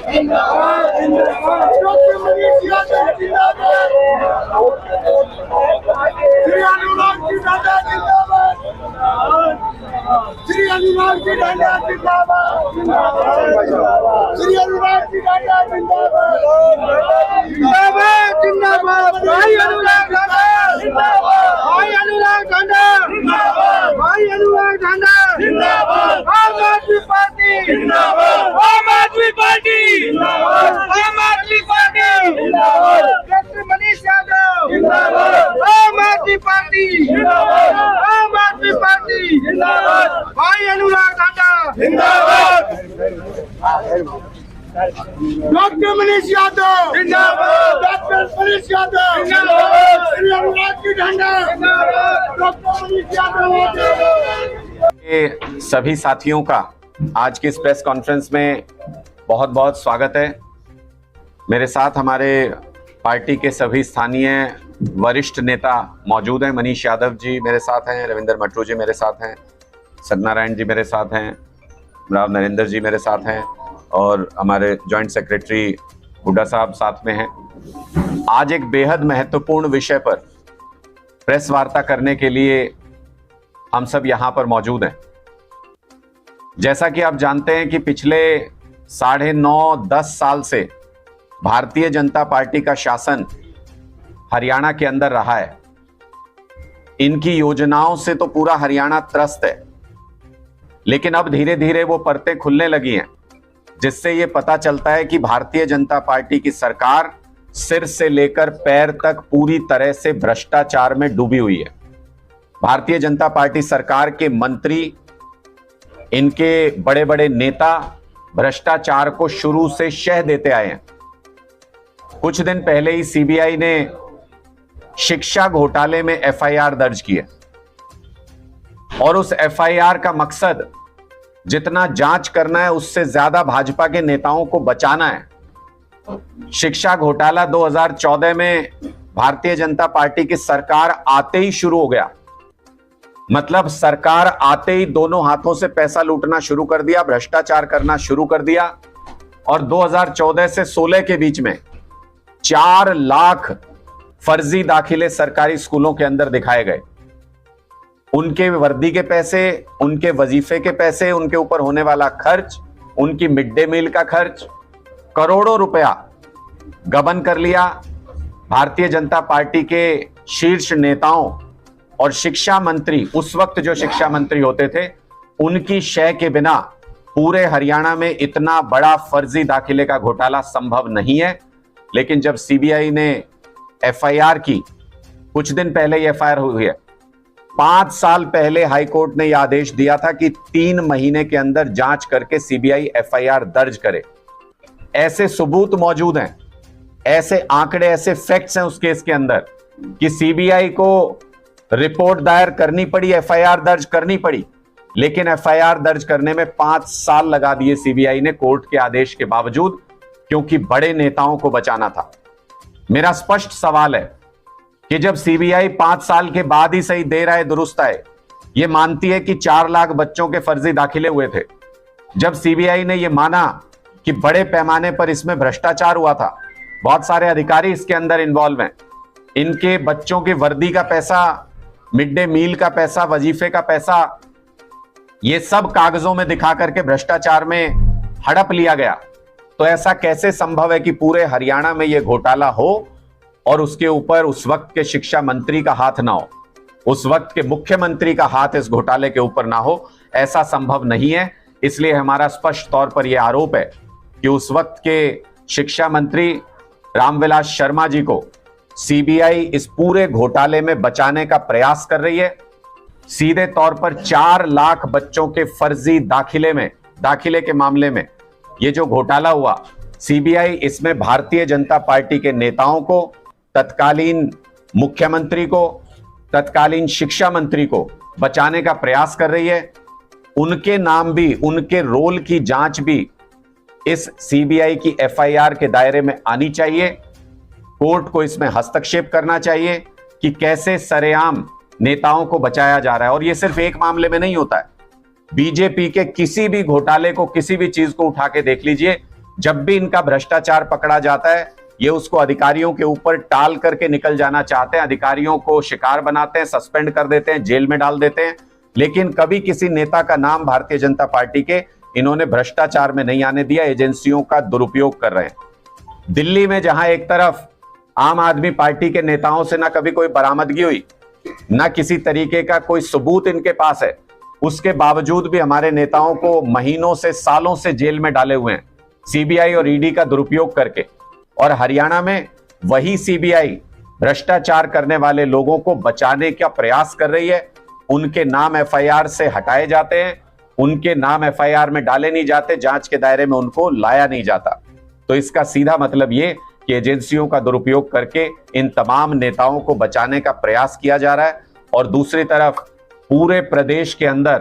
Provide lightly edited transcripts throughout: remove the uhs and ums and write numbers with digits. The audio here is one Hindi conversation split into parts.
डॉक्टर मनीष यादव जिंदाबाद, श्री अनुराग जी ढांडा जिंदाबाद, श्री अनुराग जी ढांडा जिंदाबाद, श्री अनुराग जी ढांडा जिंदाबाद, जिंदाबाद जिंदाबाद, भाई अनुराग ढांडा जिंदाबाद, भाई अनुराग ढांडा जिंदाबाद, भाई अनुराग ढांडा जिंदाबाद, आम आदमी पार्टी जिंदाबाद, आम आदमी पार्टी जिंदाबाद, आम आदमी पार्टी जिंदाबाद, डॉक्टर मनीष यादव जिंदाबाद, आम आदमी पार्टी जिंदाबाद, आम आदमी पार्टी जिंदाबाद, भाई अनुराग ढांडा जिंदाबाद, डॉक्टर मनीष यादव जिंदाबाद, डॉक्टर मनीष यादव जिंदाबाद, श्री अनुराग जी ढांडा जिंदाबाद, डॉक्टर मनीष यादव जिंदाबाद। सभी साथियों का आज की इस प्रेस कॉन्फ्रेंस में बहुत बहुत स्वागत है। मेरे साथ हमारे पार्टी के सभी स्थानीय वरिष्ठ नेता मौजूद हैं। मनीष यादव जी मेरे साथ हैं, रविंदर मटरू जी मेरे साथ हैं, सत्यनारायण जी मेरे साथ हैं, राव नरेंद्र जी मेरे साथ हैं और हमारे जॉइंट सेक्रेटरी हुड्डा साहब साथ में हैं। आज एक बेहद महत्वपूर्ण विषय पर प्रेस वार्ता करने के लिए हम सब यहाँ पर मौजूद हैं। जैसा कि आप जानते हैं कि पिछले 9.5-10 साल से भारतीय जनता पार्टी का शासन हरियाणा के अंदर रहा है। इनकी योजनाओं से तो पूरा हरियाणा त्रस्त है, लेकिन अब धीरे धीरे वो परतें खुलने लगी हैं, जिससे ये पता चलता है कि भारतीय जनता पार्टी की सरकार सिर से लेकर पैर तक पूरी तरह से भ्रष्टाचार में डूबी हुई है। भारतीय जनता पार्टी सरकार के मंत्री, इनके बड़े बड़े नेता भ्रष्टाचार को शुरू से शह देते आए हैं। कुछ दिन पहले ही सीबीआई ने शिक्षा घोटाले में एफआईआर दर्ज की है और उस एफआईआर का मकसद जितना जांच करना है उससे ज्यादा भाजपा के नेताओं को बचाना है। शिक्षा घोटाला 2014 में भारतीय जनता पार्टी की सरकार आते ही शुरू हो गया। मतलब सरकार आते ही दोनों हाथों से पैसा लूटना शुरू कर दिया, भ्रष्टाचार करना शुरू कर दिया और 2014 से 16 के बीच में 4 लाख फर्जी दाखिले सरकारी स्कूलों के अंदर दिखाए गए। उनके वर्दी के पैसे, उनके वजीफे के पैसे, उनके ऊपर होने वाला खर्च, उनकी मिड डे मील का खर्च, करोड़ों रुपया गबन कर लिया। भारतीय जनता पार्टी के शीर्ष नेताओं और शिक्षा मंत्री, उस वक्त जो शिक्षा मंत्री होते थे, उनकी शय के बिना पूरे हरियाणा में इतना बड़ा फर्जी दाखिले का घोटाला संभव नहीं है। लेकिन जब सीबीआई ने एफआईआर की, कुछ दिन पहले ये एफआईआर हुई है, 5 साल पहले हाईकोर्ट ने यह आदेश दिया था कि 3 महीने के अंदर जांच करके सीबीआई एफआईआर दर्ज करे। ऐसे सबूत मौजूद हैं, ऐसे आंकड़े, ऐसे फैक्ट्स हैं उस केस के अंदर कि सीबीआई को रिपोर्ट दायर करनी पड़ी, एफआईआर दर्ज करनी पड़ी, लेकिन एफआईआर दर्ज करने में 5 साल लगा दिए सीबीआई ने कोर्ट के आदेश के बावजूद, क्योंकि बड़े नेताओं को बचाना था। मेरा स्पष्ट सवाल है कि जब सीबीआई 5 साल के बाद ही सही देर आए दुरुस्त आए, ये मानती है कि 4 लाख बच्चों के फर्जी दाखिले हुए थे, जब सीबीआई ने यह माना कि बड़े पैमाने पर इसमें भ्रष्टाचार हुआ था, बहुत सारे अधिकारी इसके अंदर इन्वॉल्व हैं, इनके बच्चों के वर्दी का पैसा, मिड डे मील का पैसा, वजीफे का पैसा, ये सब कागजों में दिखा करके भ्रष्टाचार में हड़प लिया गया, तो ऐसा कैसे संभव है कि पूरे हरियाणा में यह घोटाला हो और उसके ऊपर उस वक्त के शिक्षा मंत्री का हाथ ना हो, उस वक्त के मुख्यमंत्री का हाथ इस घोटाले के ऊपर ना हो? ऐसा संभव नहीं है। इसलिए हमारा स्पष्ट तौर पर यह आरोप है कि उस वक्त के शिक्षा मंत्री रामविलास शर्मा जी को सीबीआई इस पूरे घोटाले में बचाने का प्रयास कर रही है। सीधे तौर पर 4 लाख बच्चों के फर्जी दाखिले के मामले में ये जो घोटाला हुआ, सीबीआई इसमें भारतीय जनता पार्टी के नेताओं को, तत्कालीन मुख्यमंत्री को, तत्कालीन शिक्षा मंत्री को बचाने का प्रयास कर रही है। उनके नाम भी, उनके रोल की जांच भी इस सीबीआई की एफआईआर के दायरे में आनी चाहिए। कोर्ट को इसमें हस्तक्षेप करना चाहिए कि कैसे सरेआम नेताओं को बचाया जा रहा है। और यह सिर्फ एक मामले में नहीं होता है। बीजेपी के किसी भी घोटाले को, किसी भी चीज को उठा के देख लीजिए, जब भी इनका भ्रष्टाचार पकड़ा जाता है, ये उसको अधिकारियों के ऊपर टाल करके निकल जाना चाहते हैं, अधिकारियों को शिकार बनाते हैं, सस्पेंड कर देते हैं, जेल में डाल देते हैं, लेकिन कभी किसी नेता का नाम भारतीय जनता पार्टी के इन्होंने भ्रष्टाचार में नहीं आने दिया। एजेंसियों का दुरुपयोग कर रहे हैं। दिल्ली में जहां एक तरफ आम आदमी पार्टी के नेताओं से ना कभी कोई बरामदगी हुई, ना किसी तरीके का कोई सबूत इनके पास है, उसके बावजूद भी हमारे नेताओं को महीनों से सालों से जेल में डाले हुए हैं सीबीआई और ईडी का दुरुपयोग करके। और हरियाणा में वही सीबीआई भ्रष्टाचार करने वाले लोगों को बचाने का प्रयास कर रही है। उनके नाम एफआईआर से हटाए जाते हैं, उनके नाम एफआईआर में डाले नहीं जाते, जांच के दायरे में उनको लाया नहीं जाता। तो इसका सीधा मतलब ये कि एजेंसियों का दुरुपयोग करके इन तमाम नेताओं को बचाने का प्रयास किया जा रहा है। और दूसरी तरफ पूरे प्रदेश के अंदर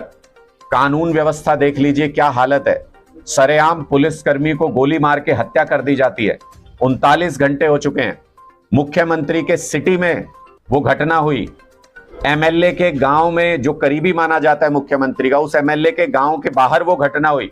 कानून व्यवस्था देख लीजिए क्या हालत है। सरेआम पुलिसकर्मी को गोली मार के हत्या कर दी जाती है। 39 घंटे हो चुके हैं। मुख्यमंत्री के सिटी में वो घटना हुई, एमएलए के गांव में जो करीबी माना जाता है मुख्यमंत्री का, उस एमएलए के गांव के बाहर वो घटना हुई,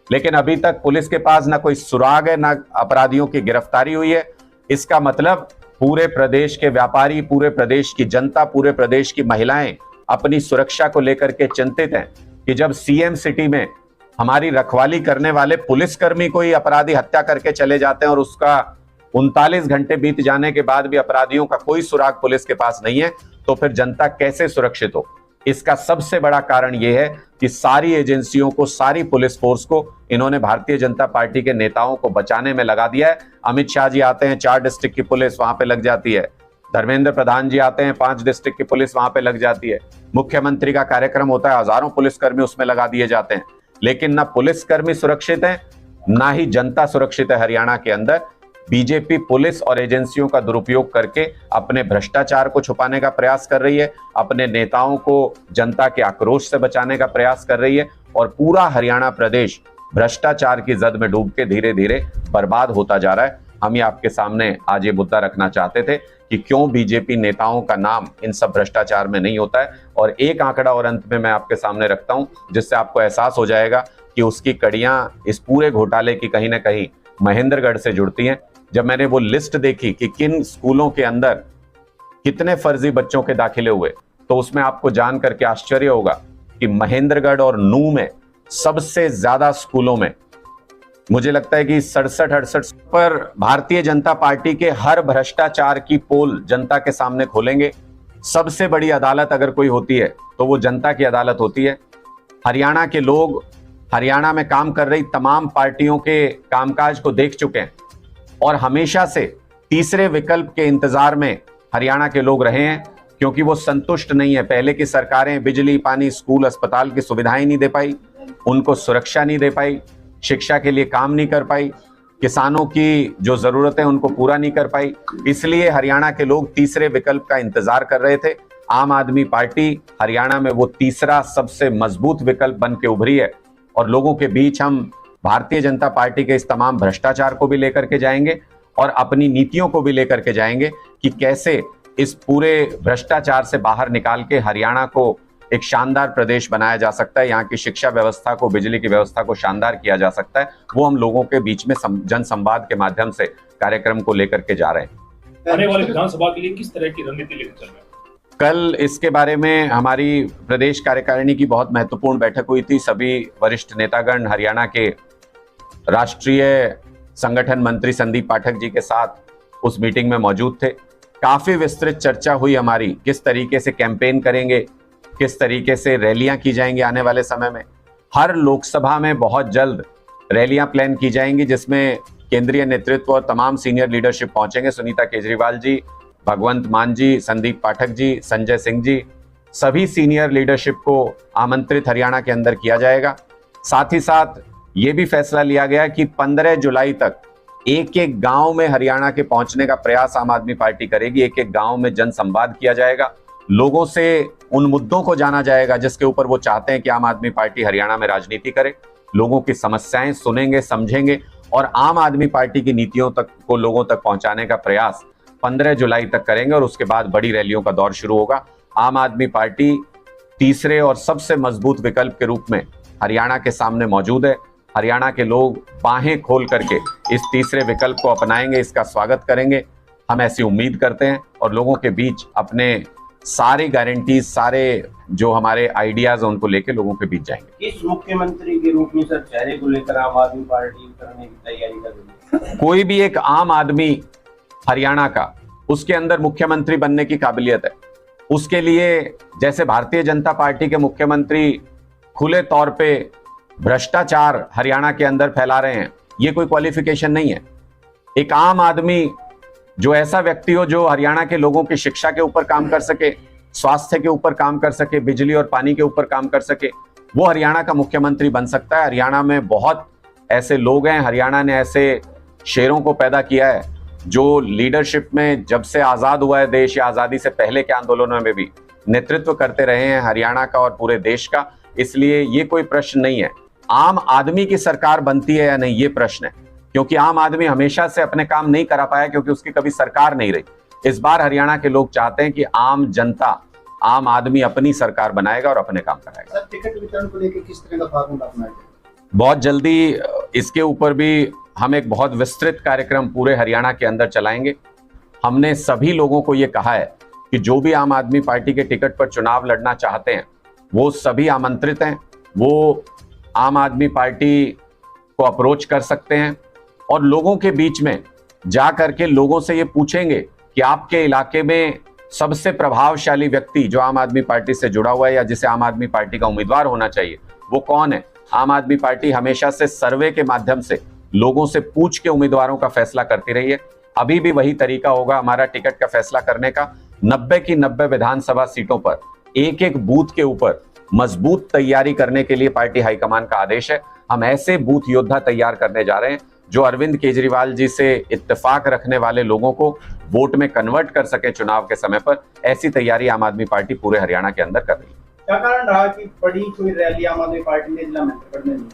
लेकिन अभी तक पुलिस के पास ना कोई सुराग है, ना अपराधियों की गिरफ्तारी हुई है। इसका मतलब पूरे प्रदेश के व्यापारी, पूरे प्रदेश की जनता, पूरे प्रदेश की महिलाएं अपनी सुरक्षा को लेकर के चिंतित हैं कि जब सीएम सिटी में हमारी रखवाली करने वाले पुलिसकर्मी को ही अपराधी हत्या करके चले जाते हैं और उसका 39 घंटे बीत जाने के बाद भी अपराधियों का कोई सुराग पुलिस के पास नहीं है, तो फिर जनता कैसे सुरक्षित हो। इसका सबसे बड़ा कारण यह है कि सारी एजेंसियों को, सारी पुलिस फोर्स को इन्होंने भारतीय जनता पार्टी के नेताओं को बचाने में लगा दिया है। अमित शाह जी आते हैं, 4 डिस्ट्रिक्ट की पुलिस वहां पे लग जाती है। धर्मेंद्र प्रधान जी आते हैं, 5 डिस्ट्रिक्ट की पुलिस वहां पे लग जाती है। मुख्यमंत्री का कार्यक्रम होता है, हजारों पुलिसकर्मी उसमें लगा दिए जाते हैं, लेकिन ना पुलिसकर्मी सुरक्षित है, ना ही जनता सुरक्षित है। हरियाणा के अंदर बीजेपी पुलिस और एजेंसियों का दुरुपयोग करके अपने भ्रष्टाचार को छुपाने का प्रयास कर रही है, अपने नेताओं को जनता के आक्रोश से बचाने का प्रयास कर रही है, और पूरा हरियाणा प्रदेश भ्रष्टाचार की जद में डूब के धीरे धीरे बर्बाद होता जा रहा है। हम ये आपके सामने आज ये मुद्दा रखना चाहते थे कि क्यों बीजेपी नेताओं का नाम इन सब भ्रष्टाचार में नहीं होता है। और एक आंकड़ा और अंत में मैं आपके सामने रखता हूं, जिससे आपको एहसास हो जाएगा कि उसकी कड़ियां इस पूरे घोटाले की कहीं ना कहीं महेंद्रगढ़ से जुड़ती हैं। जब मैंने वो लिस्ट देखी कि किन स्कूलों के अंदर कितने फर्जी बच्चों के दाखिले हुए, तो उसमें आपको जान करके आश्चर्य होगा कि महेंद्रगढ़ और नूह में सबसे ज्यादा स्कूलों में, मुझे लगता है कि 67-68 पर भारतीय जनता पार्टी के हर भ्रष्टाचार की पोल जनता के सामने खोलेंगे। सबसे बड़ी अदालत अगर कोई होती है तो वो जनता की अदालत होती है। हरियाणा के लोग हरियाणा में काम कर रही तमाम पार्टियों के कामकाज को देख चुके हैं और हमेशा से तीसरे विकल्प के इंतजार में हरियाणा के लोग रहे हैं, क्योंकि वो संतुष्ट नहीं है। पहले की सरकारें बिजली, पानी, स्कूल, अस्पताल की सुविधाएं नहीं दे पाई, उनको सुरक्षा नहीं दे पाई, शिक्षा के लिए काम नहीं कर पाई, किसानों की जो जरूरतें उनको पूरा नहीं कर पाई। इसलिए हरियाणा के लोग तीसरे विकल्प का इंतजार कर रहे थे। आम आदमी पार्टी हरियाणा में वो तीसरा सबसे मजबूत विकल्प बन के उभरी है, और लोगों के बीच हम भारतीय जनता पार्टी के इस तमाम भ्रष्टाचार को भी लेकर के जाएंगे और अपनी नीतियों को भी लेकर के जाएंगे कि कैसे इस पूरे भ्रष्टाचार से बाहर निकाल के हरियाणा को एक शानदार प्रदेश बनाया जा सकता है। यहाँ की शिक्षा व्यवस्था को, बिजली की व्यवस्था को शानदार किया जा सकता है। वो हम लोगों के बीच में जन संवाद के माध्यम से कार्यक्रम को लेकर के जा रहे हैं। आने वाले विधानसभा के लिए किस तरह की रणनीति लेकर चल रहे हैं? कल इसके बारे में हमारी प्रदेश कार्यकारिणी की बहुत महत्वपूर्ण बैठक हुई थी। सभी वरिष्ठ नेतागण हरियाणा के राष्ट्रीय संगठन मंत्री संदीप पाठक जी के साथ उस मीटिंग में मौजूद थे। काफी विस्तृत चर्चा हुई हमारी, किस तरीके से कैंपेन करेंगे, किस तरीके से रैलियां की जाएंगी आने वाले समय में। हर लोकसभा में बहुत जल्द रैलियां प्लान की जाएंगी, जिसमें केंद्रीय नेतृत्व और तमाम सीनियर लीडरशिप पहुंचेंगे। सुनीता केजरीवाल जी, भगवंत मान जी, संदीप पाठक जी, संजय सिंह जी, सभी सीनियर लीडरशिप को आमंत्रित हरियाणा के अंदर किया जाएगा। साथ ही साथ ये भी फैसला लिया गया कि 15 जुलाई तक एक एक गांव में हरियाणा के पहुंचने का प्रयास आम आदमी पार्टी करेगी। एक एक गांव में जन संवाद किया जाएगा, लोगों से उन मुद्दों को जाना जाएगा जिसके ऊपर वो चाहते हैं कि आम आदमी पार्टी हरियाणा में राजनीति करे। लोगों की समस्याएं सुनेंगे, समझेंगे और आम आदमी पार्टी की नीतियों तक को लोगों तक पहुंचाने का प्रयास 15 जुलाई तक करेंगे और उसके बाद बड़ी रैलियों का दौर शुरू होगा। आम आदमी पार्टी तीसरे और सबसे मजबूत विकल्प के रूप में हरियाणा के सामने मौजूद है। हरियाणा के लोग बाहें खोल करके इस तीसरे विकल्प को अपनाएंगे, इसका स्वागत करेंगे। हम ऐसी उम्मीद करते हैं और लोगों के बीच अपने सारी गारंटीज, सारे जो हमारे आइडियाज हैं उनको लेके लोगों के बीच जाएंगे। किस मुख्यमंत्री के रूप में सर चेहरे को लेकर आम आदमी पार्टी करने की तैयारी कर रही है? कोई भी एक आम आदमी हरियाणा का, उसके अंदर मुख्यमंत्री बनने की काबिलियत है। उसके लिए जैसे भारतीय जनता पार्टी के मुख्यमंत्री खुले तौर पे भ्रष्टाचार हरियाणा के अंदर फैला रहे हैं, ये कोई क्वालिफिकेशन नहीं है। एक आम आदमी जो ऐसा व्यक्ति हो जो हरियाणा के लोगों की शिक्षा के ऊपर काम कर सके, स्वास्थ्य के ऊपर काम कर सके, बिजली और पानी के ऊपर काम कर सके, वो हरियाणा का मुख्यमंत्री बन सकता है। हरियाणा में बहुत ऐसे लोग हैं, हरियाणा ने ऐसे शेरों को पैदा किया है जो लीडरशिप में जब से आजाद हुआ है देश या आजादी से पहले के आंदोलनों में भी नेतृत्व करते रहे हैं हरियाणा का और पूरे देश का। इसलिए ये कोई प्रश्न नहीं है आम आदमी की सरकार बनती है या नहीं, ये प्रश्न है, क्योंकि आम आदमी हमेशा से अपने काम नहीं करा पाया क्योंकि उसकी कभी सरकार नहीं रही। इस बार हरियाणा के लोग चाहते हैं कि आम जनता, आम आदमी अपनी सरकार बनाएगा और अपने काम कराएगा। सर, टिकट वितरण को लेकर किस तरह का फार्मूला अपनाएंगे? बहुत जल्दी इसके ऊपर भी हम एक बहुत विस्तृत कार्यक्रम पूरे हरियाणा के अंदर चलाएंगे। हमने सभी लोगों को ये कहा है कि जो भी आम आदमी पार्टी के टिकट पर चुनाव लड़ना चाहते हैं वो सभी आमंत्रित हैं। वो आम आदमी पार्टी को अप्रोच कर सकते हैं और लोगों के बीच में जा करके लोगों से ये पूछेंगे कि आपके इलाके में सबसे प्रभावशाली व्यक्ति जो आम आदमी पार्टी से जुड़ा हुआ है या जिसे आम आदमी पार्टी का उम्मीदवार होना चाहिए वो कौन है। आम आदमी पार्टी हमेशा से सर्वे के माध्यम से लोगों से पूछ के उम्मीदवारों का फैसला करती रही है। अभी भी वही तरीका होगा हमारा टिकट का फैसला करने का। 90 की 90 विधानसभा सीटों पर एक एक बूथ के ऊपर मजबूत तैयारी करने के लिए पार्टी हाईकमान का आदेश है। हम ऐसे बूथ योद्धा तैयार करने जा रहे हैं जो अरविंद केजरीवाल जी से इत्तेफाक रखने वाले लोगों को वोट में कन्वर्ट कर सके चुनाव के समय पर। ऐसी तैयारी आम आदमी पार्टी पूरे हरियाणा के अंदर कर रही है। क्या कारण रहा कि बड़ी कोई रैली आम आदमी पार्टी ने जिला में करने दी?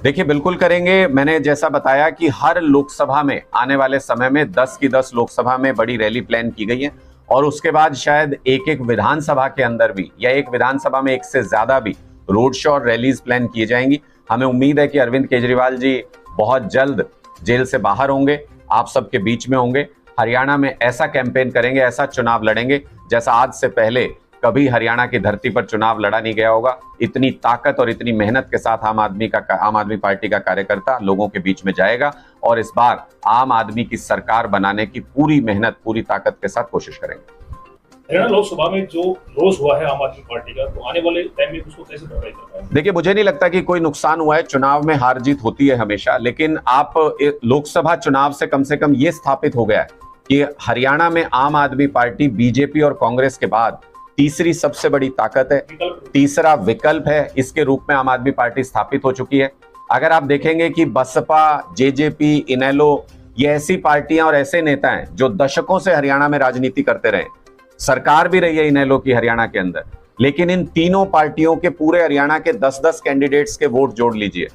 देखिए, बिल्कुल करेंगे। मैंने जैसा बताया कि हर लोकसभा में आने वाले समय में 10 की 10 लोकसभा में बड़ी रैली प्लान की गई है और उसके बाद शायद एक एक विधानसभा के अंदर भी या एक विधानसभा में एक से ज्यादा भी रोड शो और रैलीज प्लान किए जाएंगी। हमें उम्मीद है कि अरविंद केजरीवाल जी बहुत जल्द जेल से बाहर होंगे, आप सबके बीच में होंगे। हरियाणा में ऐसा कैंपेन करेंगे, ऐसा चुनाव लड़ेंगे जैसा आज से पहले कभी हरियाणा की धरती पर चुनाव लड़ा नहीं गया होगा। इतनी ताकत और इतनी मेहनत के साथ आम आदमी पार्टी का कार्यकर्ता लोगों के बीच में जाएगा और इस बार आम आदमी की सरकार बनाने की पूरी मेहनत, पूरी ताकत के साथ कोशिश करेंगे। हरियाणा लोकसभा में जो लॉस हुआ है आम आदमी पार्टी का, तो आने वाले टाइम में उसको कैसे भरपाई कर पाएंगे? देखिए, मुझे नहीं लगता कि कोई नुकसान हुआ है। चुनाव में हार जीत होती है हमेशा, लेकिन आप लोकसभा चुनाव से कम ये स्थापित हो गया है कि हरियाणा में आम आदमी पार्टी बीजेपी और कांग्रेस के बाद तीसरी सबसे बड़ी ताकत है, तीसरा विकल्प है। इसके रूप में आम आदमी पार्टी स्थापित हो चुकी है। अगर आप देखेंगे कि बसपा, जेजेपी, इनेलो, ये ऐसी पार्टियां और ऐसे नेता हैं जो दशकों से हरियाणा में राजनीति करते रहे। सरकार भी रही है इनेलो की हरियाणा के अंदर, लेकिन इन तीनों पार्टियों के पूरे हरियाणा के 10-10 कैंडिडेट्स के वोट जोड़ लीजिए।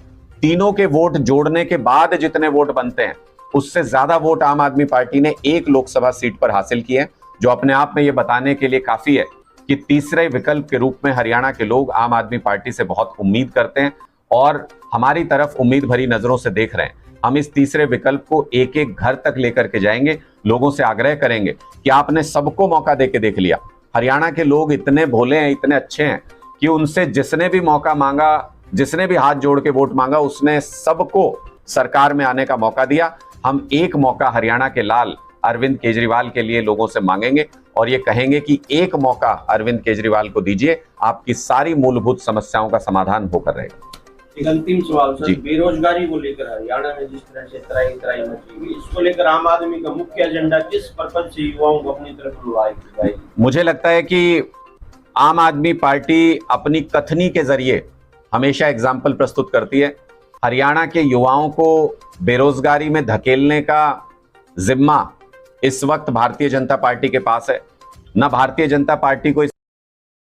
तीनों के वोट जोड़ने के बाद जितने वोट बनते हैं उससे ज्यादा वोट आम आदमी पार्टी ने एक लोकसभा सीट पर हासिल किए, जो अपने आप में ये बताने के लिए काफी है कि तीसरे विकल्प के रूप में हरियाणा के लोग आम आदमी पार्टी से बहुत उम्मीद करते हैं और हमारी तरफ उम्मीद भरी नजरों से देख रहे हैं। हम इस तीसरे विकल्प को एक एक घर तक लेकर के जाएंगे, लोगों से आग्रह करेंगे कि आपने सबको मौका देके देख लिया। हरियाणा के लोग इतने भोले हैं, इतने अच्छे हैं कि उनसे जिसने भी मौका मांगा, जिसने भी हाथ जोड़ के वोट मांगा, उसने सबको सरकार में आने का मौका दिया। हम एक मौका हरियाणा के लाल अरविंद केजरीवाल के लिए लोगों से मांगेंगे और ये कहेंगे कि एक मौका अरविंद केजरीवाल को दीजिए, आपकी सारी मूलभूत समस्याओं का समाधान होकर रहेगा। एक अंतिम सवाल सर, बेरोजगारी को लेकर हरियाणा में जिस तरह से त्राही मची हुई, इसको लेकर आम आदमी का मुख्य एजेंडा किस पर्पज से युवाओं को अपनी तरफ बुलाएगी? मुझे लगता है कि आम आदमी पार्टी अपनी कथनी के जरिए हमेशा एग्जाम्पल प्रस्तुत करती है। हरियाणा के युवाओं को बेरोजगारी में धकेलने का जिम्मा इस वक्त भारतीय जनता पार्टी के पास है। न भारतीय जनता पार्टी को